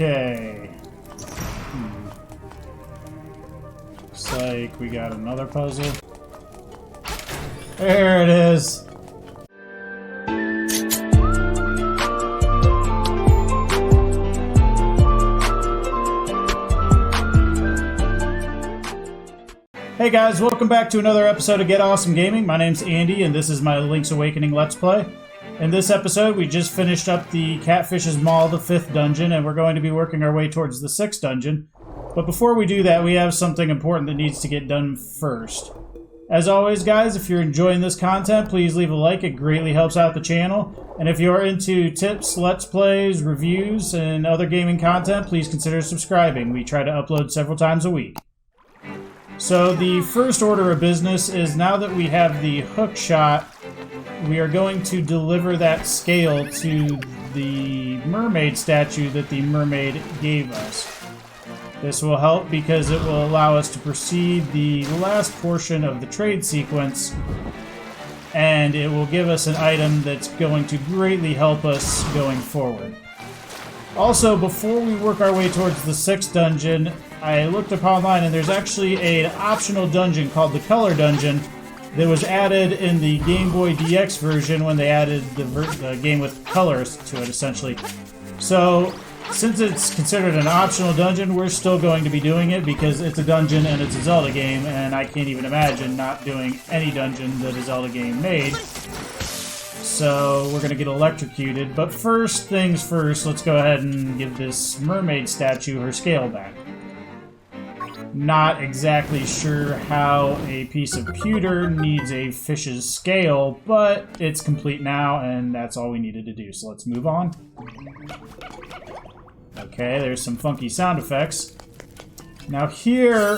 Okay. Looks like we got another puzzle. There it is. Hey guys, welcome back to another episode of GetAwesome Gaming. My name's Andy, and this is my Link's Awakening Let's Play. In this episode, we just finished up the Catfish's Maw, the 5th dungeon, and we're going to be working our way towards the 6th dungeon. But before we do that, we have something important that needs to get done first. As always, guys, if you're enjoying this content, please leave a like. It greatly helps out the channel. And if you're into tips, let's plays, reviews, and other gaming content, please consider subscribing. We try to upload several times a week. So the first order of business is, now that we have the hook shot, we are going to deliver that scale to the mermaid statue that the mermaid gave us. This will help because it will allow us to proceed the last portion of the trade sequence, and it will give us an item that's going to greatly help us going forward. Also, before we work our way towards the 6th dungeon, I looked up online and there's actually an optional dungeon called the Color Dungeon that was added in the Game Boy DX version when they added the game with colors to it, essentially. So, since it's considered an optional dungeon, we're still going to be doing it because it's a dungeon and it's a Zelda game, and I can't even imagine not doing any dungeon that a Zelda game made. So, we're going to get electrocuted. But first things first, let's go ahead and give this mermaid statue her scale back. Not exactly sure how a piece of pewter needs a fish's scale, but it's complete now, and that's all we needed to do. So let's move on. Okay, there's some funky sound effects. Now here,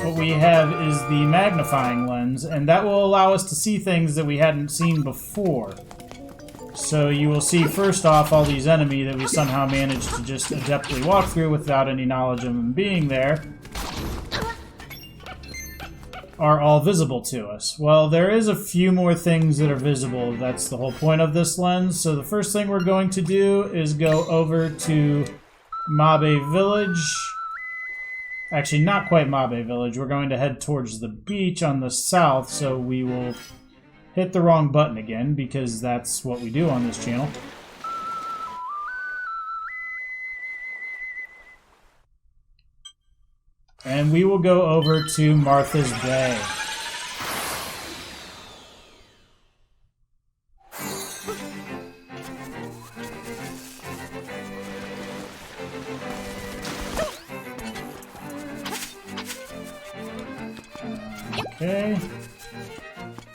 what we have is the magnifying lens, and that will allow us to see things that we hadn't seen before. So you will see, first off, all these enemies that we somehow managed to just adeptly walk through without any knowledge of them being there are all visible to us. Well, there is a few more things that are visible. That's the whole point of this lens. So the first thing we're going to do is go over to Mabe Village. Actually, not quite Mabe Village. We're going to head towards the beach on the south, so we will hit the wrong button again, because that's what we do on this channel. And we will go over to Martha's Bay. Okay.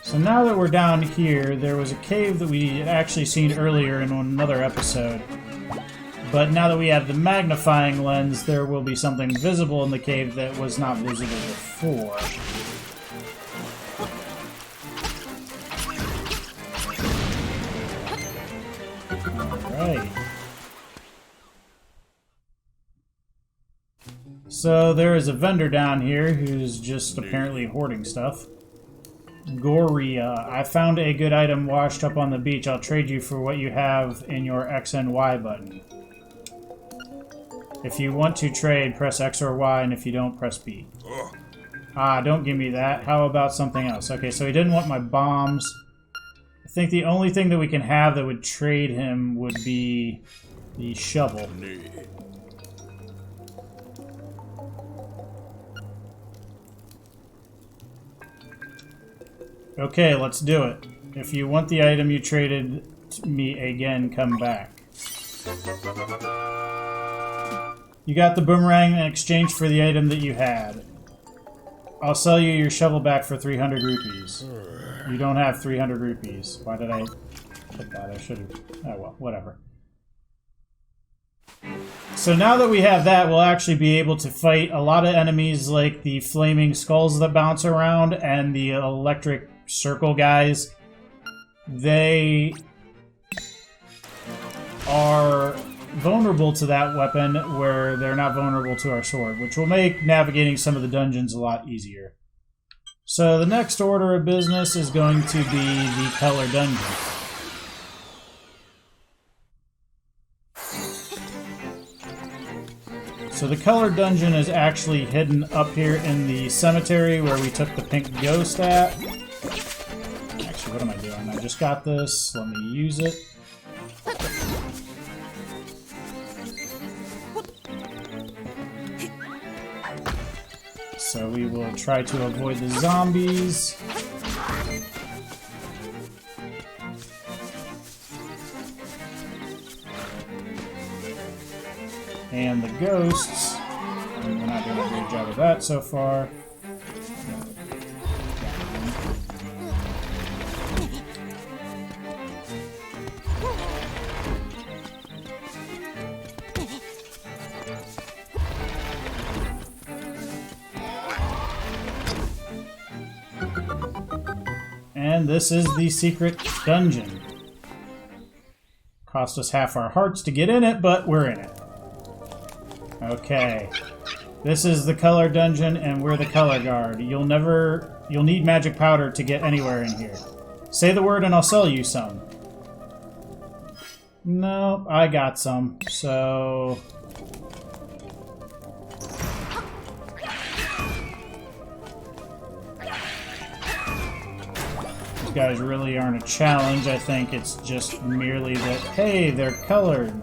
So now that we're down here, there was a cave that we had actually seen earlier in another episode. But now that we have the magnifying lens, there will be something visible in the cave that was not visible before. Alright. So there is a vendor down here who's just apparently hoarding stuff. Goria, I found a good item washed up on the beach. I'll trade you for what you have in your X and Y button. If you want to trade, press X or Y, and if you don't, press B. Ah, don't give me that. How about something else? Okay, so he didn't want my bombs. I think the only thing that we can have that would trade him would be the shovel. Okay, let's do it. If you want the item you traded me again, come back. You got the boomerang in exchange for the item that you had. I'll sell you your shovel back for 300 rupees. You don't have 300 rupees. Why did I put that? I should have... Oh well, whatever. So now that we have that, we'll actually be able to fight a lot of enemies like the flaming skulls that bounce around and the electric circle guys. They are vulnerable to that weapon where they're not vulnerable to our sword, which will make navigating some of the dungeons a lot easier. So the next order of business is going to be the Color Dungeon. So the color dungeon is actually hidden up here in the cemetery where we took the pink ghost at. Actually, what am I doing? I just got this. Let me use it. So we will try to avoid the zombies. And the ghosts. And we're not doing a great job of that so far. And this is the secret dungeon. Cost us half our hearts to get in it, but we're in it. Okay. This is the color dungeon, and we're the color guard. You'll need magic powder to get anywhere in here. Say the word and I'll sell you some. No, I got some, so... These guys really aren't a challenge. I think it's just merely that, hey, they're colored.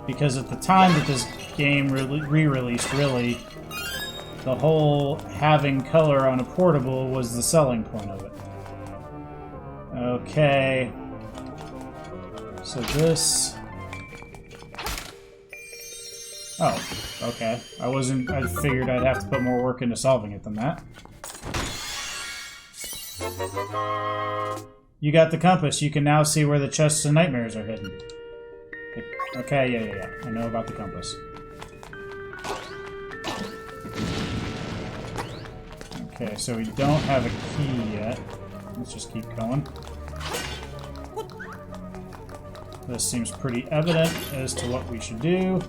Because at the time that this game re-released, really, the whole having color on a portable was the selling point of it. Okay. So this... Oh, okay. I figured I'd have to put more work into solving it than that. You got the compass. You can now see where the chests and nightmares are hidden. Okay, yeah. I know about the compass. Okay, so we don't have a key yet. Let's just keep going. This seems pretty evident as to what we should do.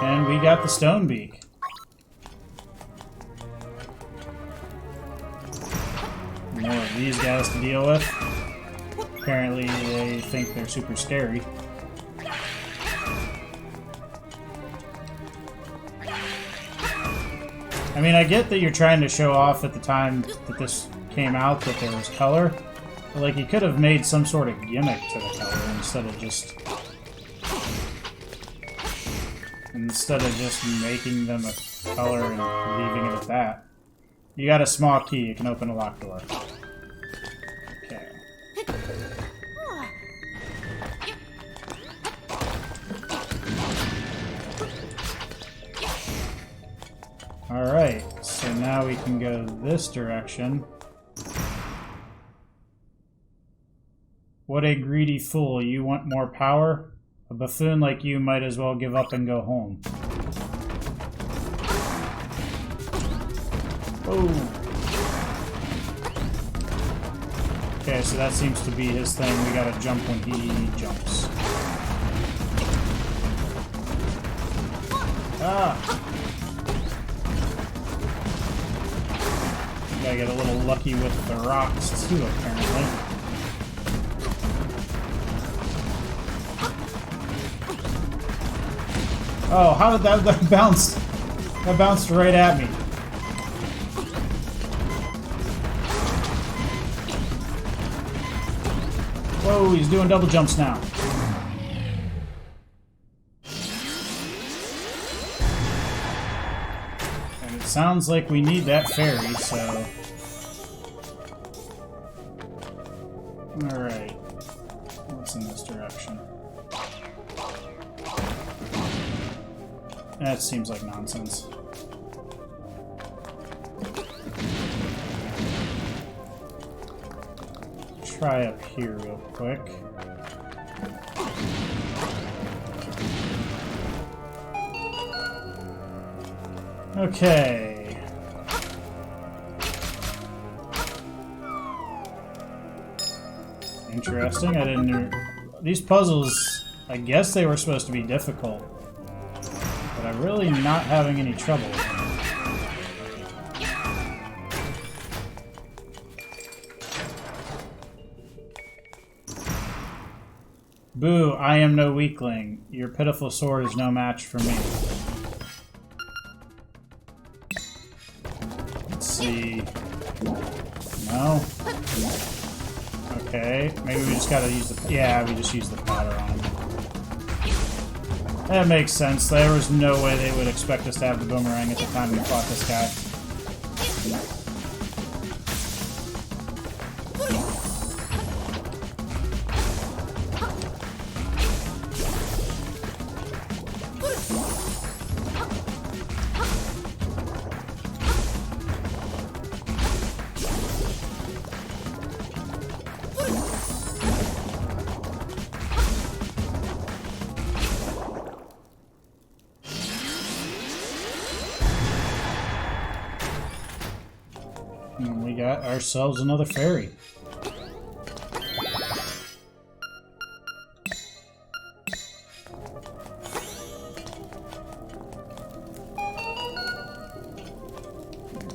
And we got the stone beak. More of these guys to deal with. Apparently they think they're super scary. I mean, I get that you're trying to show off at the time that this came out that there was color. But, like, you could have made some sort of gimmick to the color instead of just making them a color and leaving it at that. You got a small key, you can open a locked door. Okay. Alright, so now we can go this direction. What a greedy fool, you want more power? A buffoon like you might as well give up and go home. Oh. Okay, so that seems to be his thing. We gotta jump when he jumps. Ah! Gotta get a little lucky with the rocks too, apparently. Oh, how did that bounce? That bounced right at me. Whoa, he's doing double jumps now. And it sounds like we need that fairy, so... Alright. What's in this direction? That seems like nonsense. Try up here real quick. Okay. Interesting. I didn't... These puzzles, I guess they were supposed to be difficult. but I'm really not having any trouble with him. Boo, I am no weakling. Your pitiful sword is no match for me. Let's see. No? Okay, maybe we just gotta use the... Yeah, we just use the powder on him. That makes sense. There was no way they would expect us to have the boomerang at the time we fought this guy. And we got ourselves another fairy.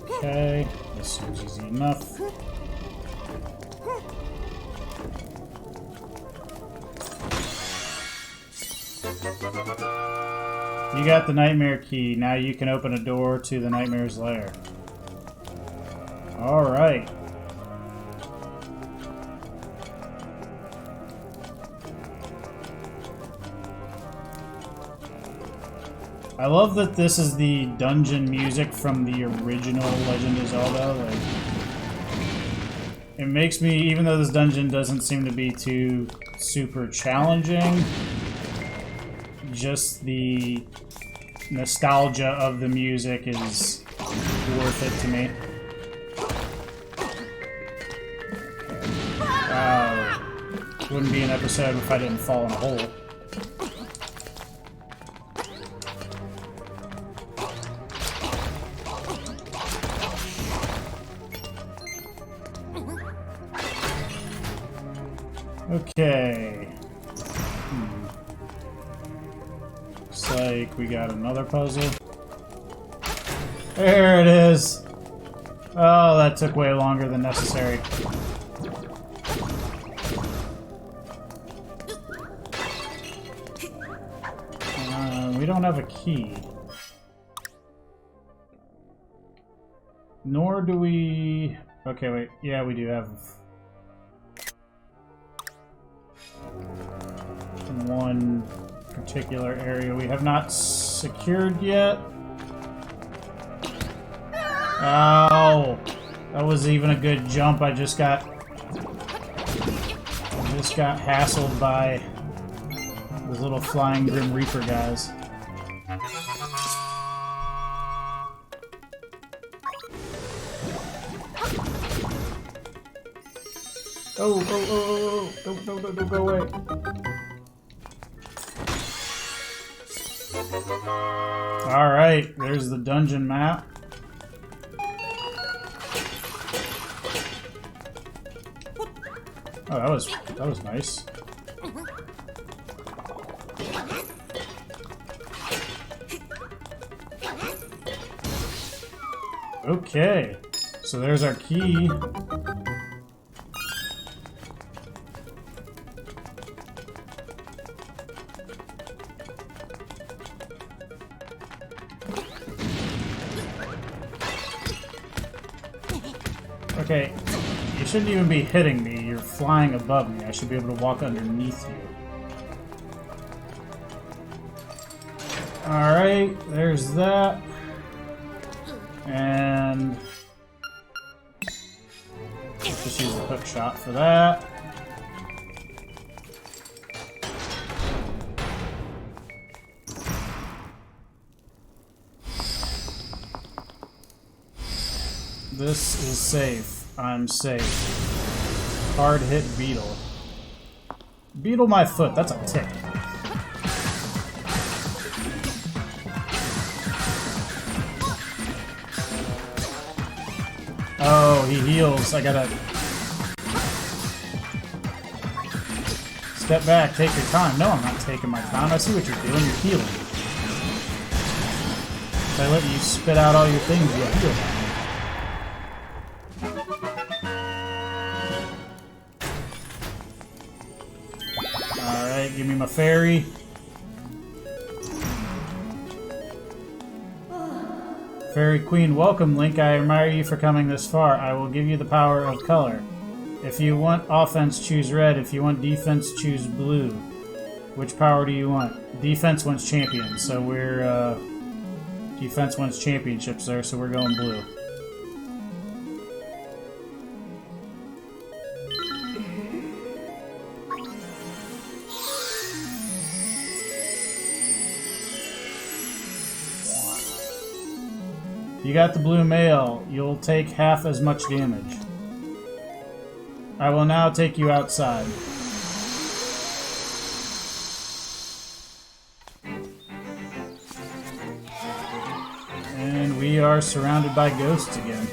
Okay, this seems easy enough. You got the nightmare key. Now you can open a door to the nightmare's lair. Alright. I love that this is the dungeon music from the original Legend of Zelda. Like, it makes me, even though this dungeon doesn't seem to be too super challenging, just the nostalgia of the music is worth it to me. Wouldn't be an episode if I didn't fall in a hole. Okay. Looks like we got another puzzle. There it is! Oh, that took way longer than necessary. We don't have a key. Nor do we... Okay, wait. Yeah, we do have... one particular area we have not secured yet. Ow! That was even a good jump. I just got hassled by those little flying Grim Reaper guys. Oh, oh, oh, oh, oh, don't go away. Alright, there's the dungeon map. Oh, that was nice. Okay, so there's our key. Okay, you shouldn't even be hitting me. You're flying above me. I should be able to walk underneath you. Alright, there's that. And let's just use the hook shot for that. This is safe. I'm safe. Hard hit beetle. Beetle my foot. That's a tick. Oh, he heals. I gotta... Step back. Take your time. No, I'm not taking my time. I see what you're doing. You're healing. If I let you spit out all your things, you have to go down. Alright, give me my fairy. Fairy Queen, welcome, Link. I admire you for coming this far. I will give you the power of color. If you want offense, choose red. If you want defense, choose blue. Which power do you want? Defense wants champions, so we're, defense wants championships there, so we're going blue. You got the blue mail. You'll take half as much damage. I will now take you outside. And we are surrounded by ghosts again.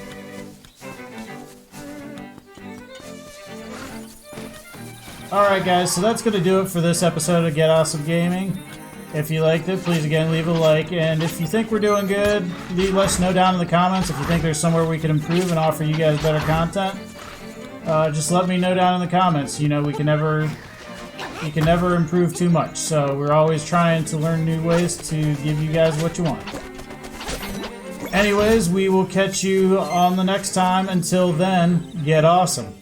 Alright guys, so that's going to do it for this episode of GetAwesome Gaming. If you liked it, please again leave a like, and if you think we're doing good, leave us know down in the comments if you think there's somewhere we can improve and offer you guys better content. Just let me know down in the comments. You know, we can never improve too much, so we're always trying to learn new ways to give you guys what you want. Anyways, we will catch you on the next time. Until then, get awesome.